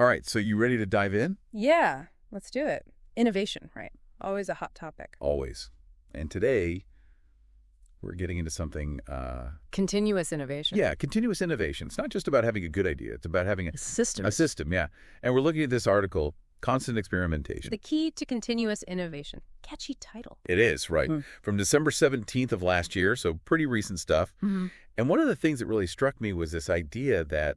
All right, so you ready to dive in? Yeah, let's do it. Innovation, right? Always a hot topic. Always. And today, we're getting into something, Continuous innovation. yeah, continuous innovation. It's not just about having a good idea. It's about having Systems. a system, yeah. And we're looking at this article, Constant Experimentation. The key to continuous innovation. Catchy title. It is, right. From December 17th of last year, so pretty recent stuff. And one of the things that really struck me was this idea that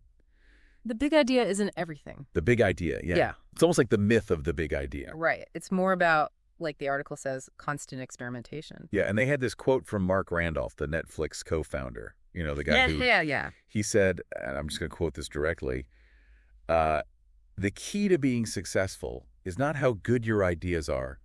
The big idea isn't everything. the big idea, yeah. Yeah. It's almost like the myth of the big idea. Right. It's more about, like the article says, constant experimentation. Yeah, and they had this quote from Mark Randolph, the Netflix co-founder, the guy who... Yeah. He said, and I'm just going to quote this directly, the key to being successful is not how good your ideas are,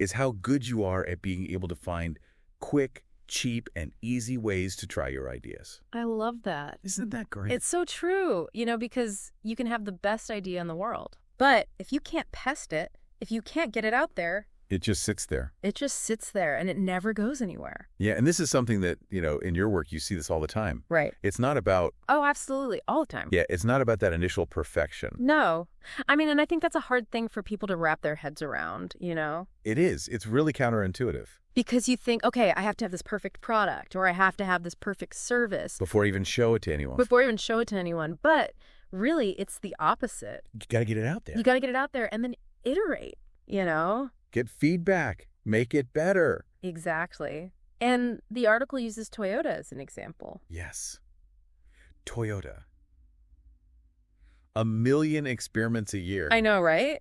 is how good you are at being able to find quick, cheap, and easy ways to try your ideas. I love that. Isn't that great? It's so true, because you can have the best idea in the world. But if you can't test it, if you can't get it out there, It just sits there. it just sits there and it never goes anywhere. Yeah, and this is something that, in your work, you see this all the time. Right. It's not about, Oh, absolutely. All the time. yeah, it's not about that initial perfection. No. And I think that's a hard thing for people to wrap their heads around, It is. It's really counterintuitive. Because you think, okay, I have to have this perfect product or I have to have this perfect service Before you even show it to anyone. before I even show it to anyone. But really, it's the opposite. You got to get it out there. You got to get it out there and then iterate, Get feedback. Make it better. Exactly. And the article uses Toyota as an example. Yes. Toyota. 1 million experiments a year. I know, right?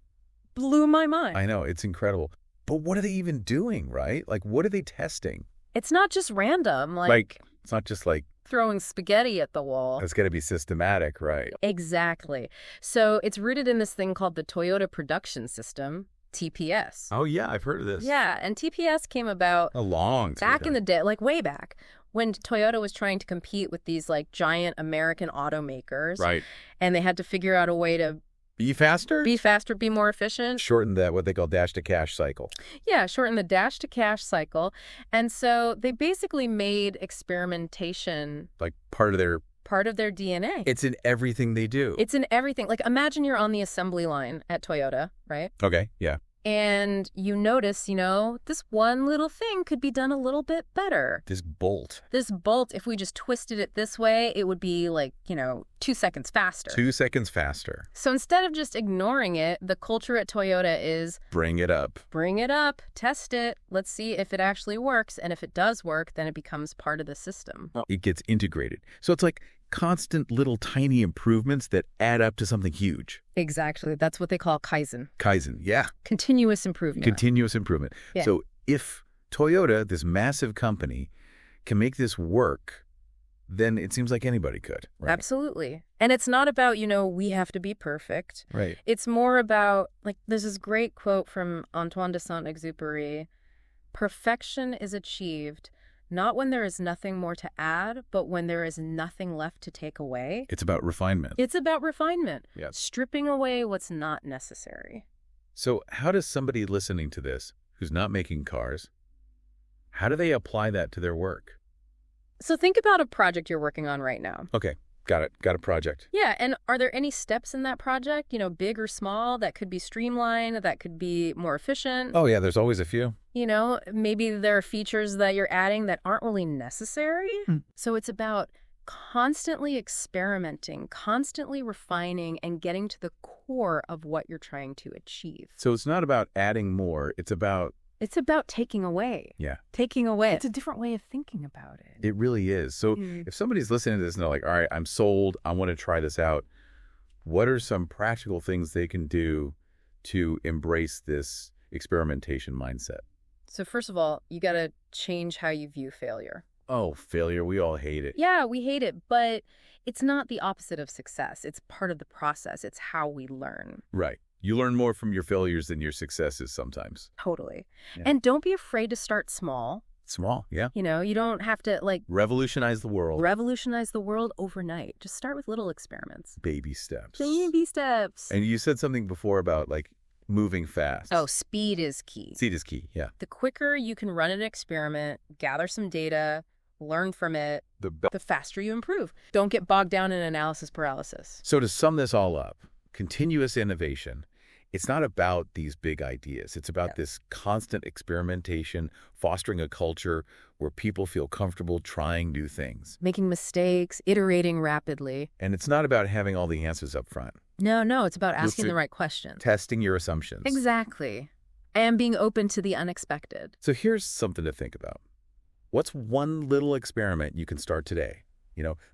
Blew my mind. I know. It's incredible. But what are they even doing, right? Like, what are they testing? It's not just random, It's not just like, throwing spaghetti at the wall. it's got to be systematic, right? Exactly. So it's rooted in this thing called the Toyota Production System, TPS. Oh, yeah. I've heard of this. Yeah, and TPS came about A long time back in the day, like way back, when Toyota was trying to compete with these giant American automakers. Right. And they had to figure out a way to Be faster? be faster, be more efficient. Shorten that, what they call dash to cash cycle. Yeah, shorten the dash to cash cycle. And so they basically made experimentation Like part of their... part of their DNA. It's in everything they do. It's in everything. Like, imagine you're on the assembly line at Toyota, right? Okay. Yeah. And you notice, this one little thing could be done a little bit better. This bolt. This bolt, if we just twisted it this way, it would be 2 seconds faster. 2 seconds faster. So instead of just ignoring it, the culture at Toyota is Bring it up. bring it up, test it, let's see if it actually works. And if it does work, then it becomes part of the system. It gets integrated. So it's like constant little tiny improvements that add up to something huge. Exactly. That's what they call Kaizen. Kaizen, yeah. Continuous improvement. Continuous improvement. Yeah. So if Toyota, this massive company, can make this work, then it seems like anybody could. Right? Absolutely. And it's not about, we have to be perfect. Right. It's more about, there's this great quote from Antoine de Saint-Exupéry. Perfection is achieved not when there is nothing more to add, but when there is nothing left to take away. It's about refinement. It's about refinement. Yeah. Stripping away what's not necessary. So how does somebody listening to this who's not making cars, how do they apply that to their work? So think about a project you're working on right now. Okay. Got it. Got a project. Yeah, and are there any steps in that project, big or small, that could be streamlined, that could be more efficient? Oh, yeah. There's always a few. Maybe there are features that you're adding that aren't really necessary. So it's about constantly experimenting, constantly refining, and getting to the core of what you're trying to achieve. So it's not about adding more. It's about... It's about taking away. Yeah. Taking away. It's a different way of thinking about it. It really is. So if somebody's listening to this and they're like, all right, I'm sold, I want to try this out, what are some practical things they can do to embrace this experimentation mindset? So first of all, you got to change how you view failure. Oh, failure. We all hate it. Yeah, we hate it, but it's not the opposite of success. It's part of the process. It's how we learn. Right. You learn more from your failures than your successes sometimes. Totally. Yeah. And don't be afraid to start small. Small, yeah. You don't have to Revolutionize the world. revolutionize the world overnight. Just start with little experiments. Baby steps. Baby steps. And you said something before about moving fast. Oh, speed is key. Speed is key, yeah. The quicker you can run an experiment, gather some data, learn from it, the faster you improve. Don't get bogged down in analysis paralysis. So to sum this all up, continuous innovation. It's not about these big ideas. It's about this constant experimentation, fostering a culture where people feel comfortable trying new things. Making mistakes, iterating rapidly. And it's not about having all the answers up front. No, it's about asking the right questions. Testing your assumptions. Exactly. And being open to the unexpected. So here's something to think about. What's one little experiment you can start today?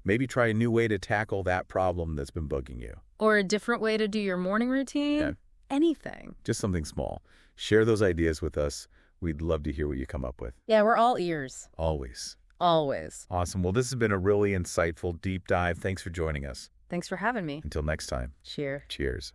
Maybe try a new way to tackle that problem that's been bugging you. Or a different way to do your morning routine. Yeah. Anything. Just something small. Share those ideas with us. We'd love to hear what you come up with. Yeah, we're all ears. Always. Always. Awesome. Well, this has been a really insightful deep dive. Thanks for joining us. Thanks for having me. Until next time. Cheers. Cheers.